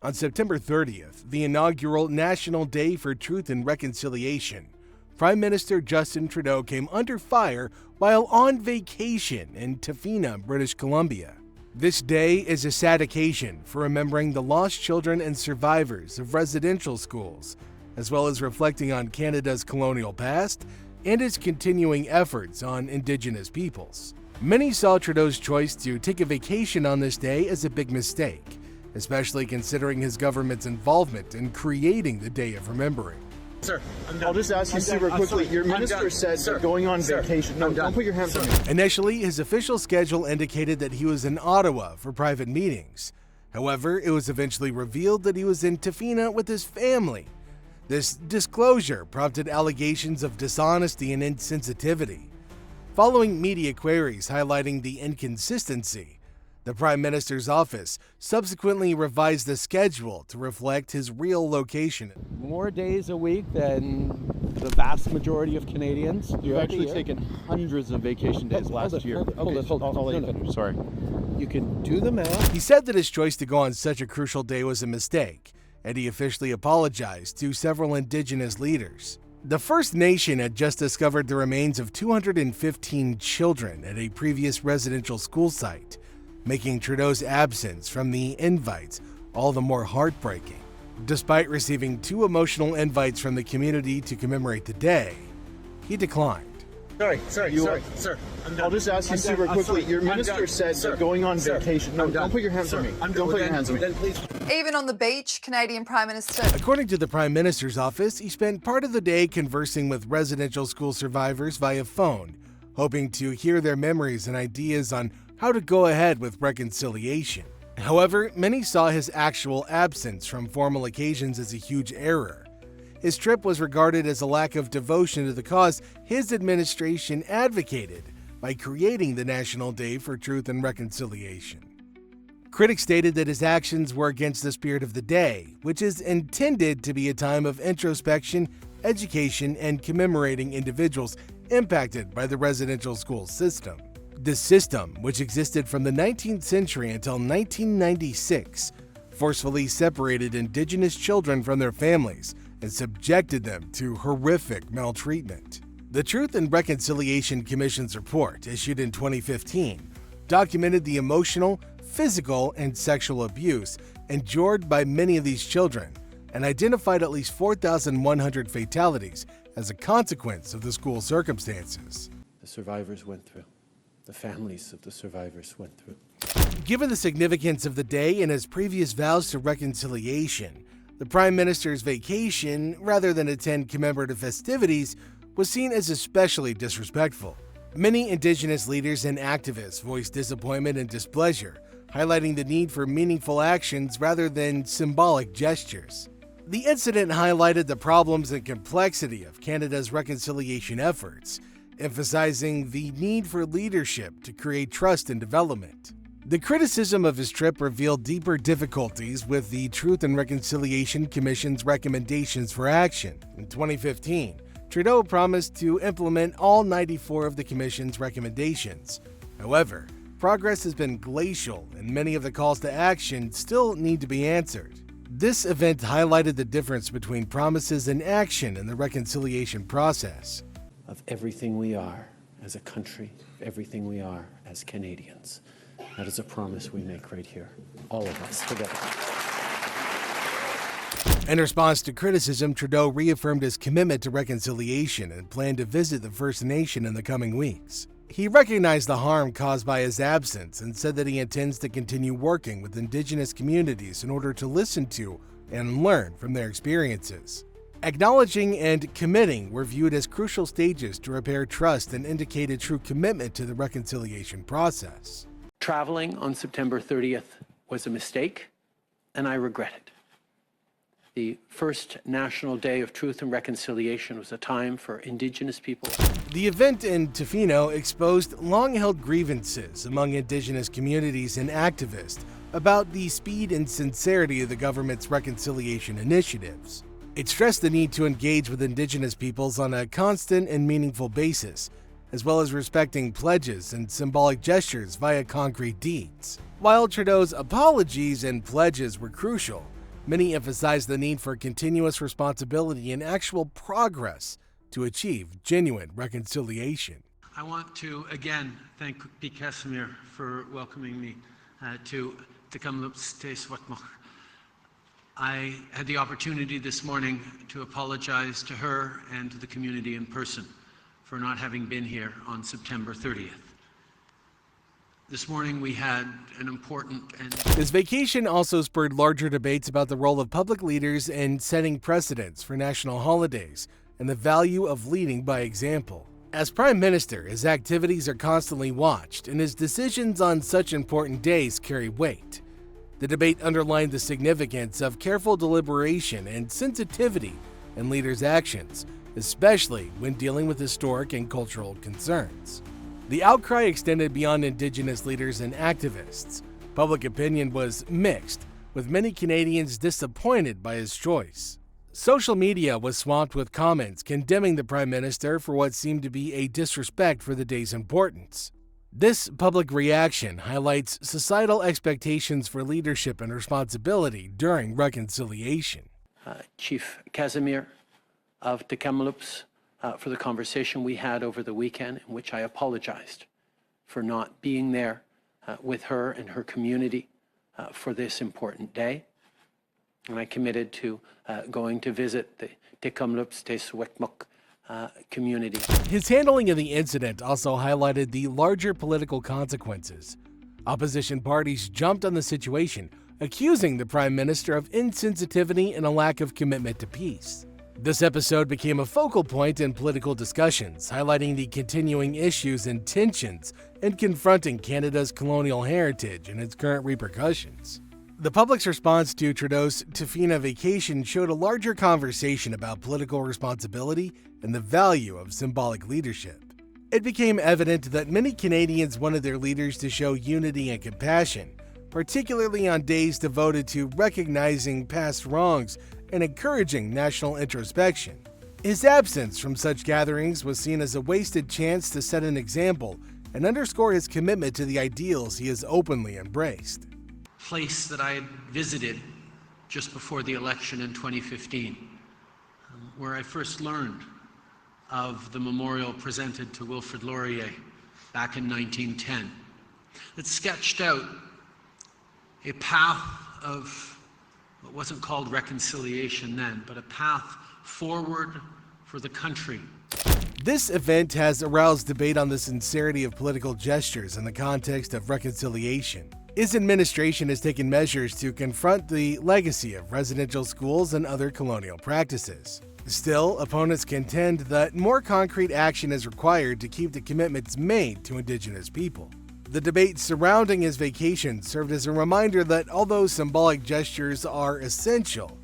On September 30th, the inaugural National Day for Truth and Reconciliation, Prime Minister Justin Trudeau came under fire while on vacation in Tofino, British Columbia. This day is a sad occasion for remembering the lost children and survivors of residential schools, as well as reflecting on Canada's colonial past and its continuing efforts on Indigenous peoples. Many saw Trudeau's choice to take a vacation on this day as a big mistake, especially considering his government's involvement in creating the Day of Remembering. Sir, I'll just ask you super quickly. Your minister said they're going on vacation. No, don't put your hands on me. Initially, his official schedule indicated that he was in Ottawa for private meetings. However, it was eventually revealed that he was in Tofino with his family. This disclosure prompted allegations of dishonesty and insensitivity. Following media queries highlighting the inconsistency, the Prime Minister's office subsequently revised the schedule to reflect his real location. More days a week than the vast majority of Canadians. You've actually taken hundreds of vacation days last year. Hold it. I'll let you finish. Sorry. You can do the math. He said that his choice to go on such a crucial day was a mistake, and he officially apologized to several Indigenous leaders. The First Nation had just discovered the remains of 215 children at a previous residential school site, making Trudeau's absence from the invites all the more heartbreaking. Despite receiving 2 emotional invites from the community to commemorate the day, he declined. Sir. I'll just ask you super quickly. Your minister said they're going on vacation. No, don't put your hands on me. Don't put your hands on me. Then please. Even on the beach, Canadian Prime Minister. According to the Prime Minister's office, he spent part of the day conversing with residential school survivors via phone, hoping to hear their memories and ideas on how to go ahead with reconciliation. However, many saw his actual absence from formal occasions as a huge error. His trip was regarded as a lack of devotion to the cause his administration advocated by creating the National Day for Truth and Reconciliation. Critics stated that his actions were against the spirit of the day, which is intended to be a time of introspection, education, and commemorating individuals impacted by the residential school system. This system, which existed from the 19th century until 1996, forcefully separated Indigenous children from their families and subjected them to horrific maltreatment. The Truth and Reconciliation Commission's report, issued in 2015, documented the emotional, physical, and sexual abuse endured by many of these children and identified at least 4,100 fatalities as a consequence of the school circumstances. The survivors went through. The families of the survivors went through. Given the significance of the day and his previous vows to reconciliation, the Prime Minister's vacation, rather than attend commemorative festivities, was seen as especially disrespectful. Many Indigenous leaders and activists voiced disappointment and displeasure, highlighting the need for meaningful actions rather than symbolic gestures. The incident highlighted the problems and complexity of Canada's reconciliation efforts, emphasizing the need for leadership to create trust and development. The criticism of his trip revealed deeper difficulties with the Truth and Reconciliation Commission's recommendations for action. In 2015, Trudeau promised to implement all 94 of the Commission's recommendations. However, progress has been glacial, and many of the calls to action still need to be answered. This event highlighted the difference between promises and action in the reconciliation process. Of everything we are as a country, everything we are as Canadians. That is a promise we make right here, all of us together. In response to criticism, Trudeau reaffirmed his commitment to reconciliation and planned to visit the First Nation in the coming weeks. He recognized the harm caused by his absence and said that he intends to continue working with Indigenous communities in order to listen to and learn from their experiences. Acknowledging and committing were viewed as crucial stages to repair trust and indicate a true commitment to the reconciliation process. Traveling on September 30th was a mistake, and I regret it. The first National Day of Truth and Reconciliation was a time for Indigenous people. The event in Tofino exposed long-held grievances among Indigenous communities and activists about the speed and sincerity of the government's reconciliation initiatives. It stressed the need to engage with Indigenous peoples on a constant and meaningful basis, as well as respecting pledges and symbolic gestures via concrete deeds. While Trudeau's apologies and pledges were crucial, Many emphasized the need for continuous responsibility and actual progress to achieve genuine reconciliation. I want to again thank Pete Casimir for welcoming me to Kamloops Swakmuk. I had the opportunity this morning to apologize to her and to the community in person for not having been here on September 30th. This morning we had an important and... This vacation also spurred larger debates about the role of public leaders in setting precedents for national holidays and the value of leading by example. As Prime Minister, his activities are constantly watched and his decisions on such important days carry weight. The debate underlined the significance of careful deliberation and sensitivity in leaders' actions, especially when dealing with historic and cultural concerns. The outcry extended beyond Indigenous leaders and activists. Public opinion was mixed, with many Canadians disappointed by his choice. Social media was swamped with comments condemning the Prime Minister for what seemed to be a disrespect for the day's importance. This public reaction highlights societal expectations for leadership and responsibility during reconciliation. Chief Casimir of Kamloops for the conversation we had over the weekend, in which I apologized for not being there with her and her community for this important day. And I committed to going to visit the Kamloops Swakmuk community. His handling of the incident also highlighted the larger political consequences. Opposition parties jumped on the situation, accusing the Prime Minister of insensitivity and a lack of commitment to peace. This episode became a focal point in political discussions, highlighting the continuing issues and tensions and confronting Canada's colonial heritage and its current repercussions. The public's response to Trudeau's Tofino vacation showed a larger conversation about political responsibility and the value of symbolic leadership. It became evident that many Canadians wanted their leaders to show unity and compassion, particularly on days devoted to recognizing past wrongs and encouraging national introspection. His absence from such gatherings was seen as a wasted chance to set an example and underscore his commitment to the ideals he has openly embraced. Place that I had visited just before the election in 2015, where I first learned of the memorial presented to Wilfrid Laurier back in 1910. It sketched out a path of what wasn't called reconciliation then, but a path forward for the country. This event has aroused debate on the sincerity of political gestures in the context of reconciliation. His administration has taken measures to confront the legacy of residential schools and other colonial practices. Still, opponents contend that more concrete action is required to keep the commitments made to Indigenous people. The debate surrounding his vacation served as a reminder that although symbolic gestures are essential,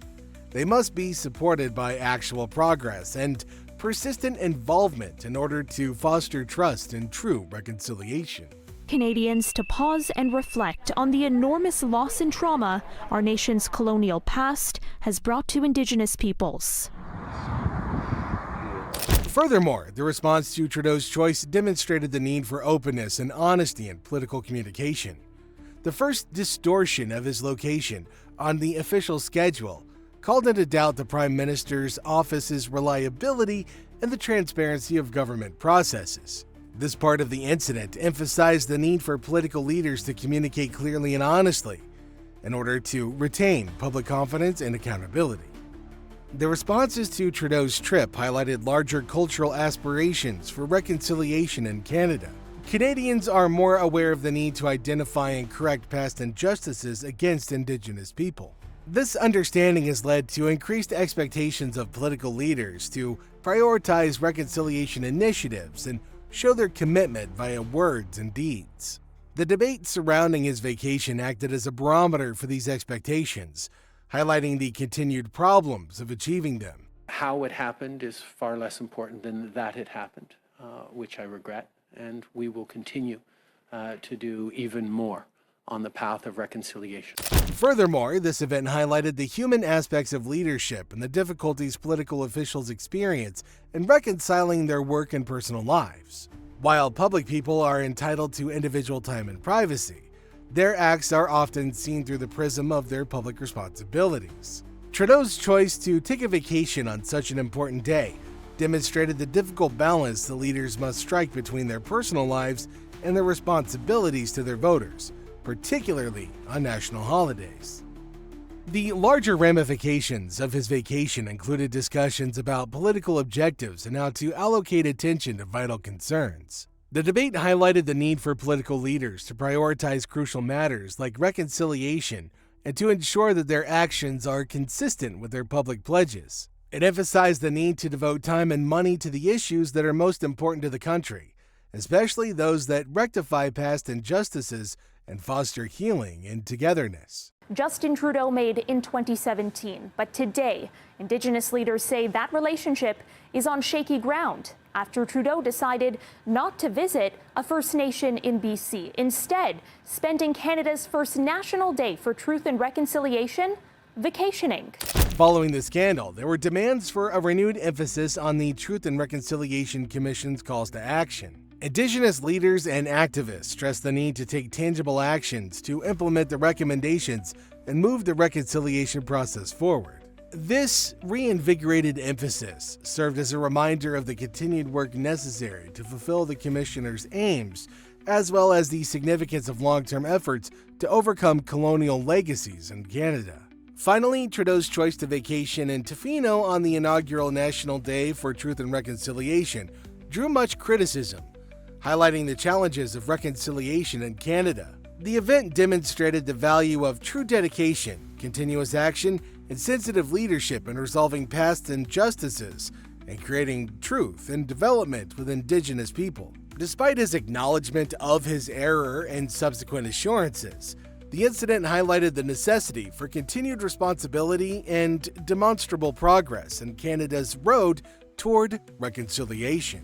they must be supported by actual progress and persistent involvement in order to foster trust and true reconciliation. Canadians to pause and reflect on the enormous loss and trauma our nation's colonial past has brought to Indigenous peoples. Furthermore, the response to Trudeau's choice demonstrated the need for openness and honesty in political communication. The first distortion of his location on the official schedule called into doubt the Prime Minister's office's reliability and the transparency of government processes. This part of the incident emphasized the need for political leaders to communicate clearly and honestly in order to retain public confidence and accountability. The responses to Trudeau's trip highlighted larger cultural aspirations for reconciliation in Canada. Canadians are more aware of the need to identify and correct past injustices against Indigenous people. This understanding has led to increased expectations of political leaders to prioritize reconciliation initiatives and show their commitment via words and deeds. The debate surrounding his vacation acted as a barometer for these expectations, highlighting the continued problems of achieving them. How it happened is far less important than that it happened, which I regret, and we will continue to do even more on the path of reconciliation. Furthermore, this event highlighted the human aspects of leadership and the difficulties political officials experience in reconciling their work and personal lives. While public people are entitled to individual time and privacy, Their acts are often seen through the prism of their public responsibilities. Trudeau's choice to take a vacation on such an important day demonstrated the difficult balance the leaders must strike between their personal lives and their responsibilities to their voters, particularly on national holidays. The larger ramifications of his vacation included discussions about political objectives and how to allocate attention to vital concerns. The debate highlighted the need for political leaders to prioritize crucial matters like reconciliation and to ensure that their actions are consistent with their public pledges. It emphasized the need to devote time and money to the issues that are most important to the country, especially those that rectify past injustices and foster healing and togetherness. Justin Trudeau made in 2017, but today, Indigenous leaders say that relationship is on shaky ground after Trudeau decided not to visit a First Nation in BC, instead spending Canada's first National Day for Truth and Reconciliation vacationing. Following the scandal, there were demands for a renewed emphasis on the Truth and Reconciliation Commission's calls to action. Indigenous leaders and activists stressed the need to take tangible actions to implement the recommendations and move the reconciliation process forward. This reinvigorated emphasis served as a reminder of the continued work necessary to fulfill the Commissioner's aims, as well as the significance of long-term efforts to overcome colonial legacies in Canada. Finally, Trudeau's choice to vacation in Tofino on the inaugural National Day for Truth and Reconciliation drew much criticism, highlighting the challenges of reconciliation in Canada. The event demonstrated the value of true dedication, continuous action, and sensitive leadership in resolving past injustices and creating truth and development with Indigenous people. Despite his acknowledgement of his error and subsequent assurances, the incident highlighted the necessity for continued responsibility and demonstrable progress in Canada's road toward reconciliation.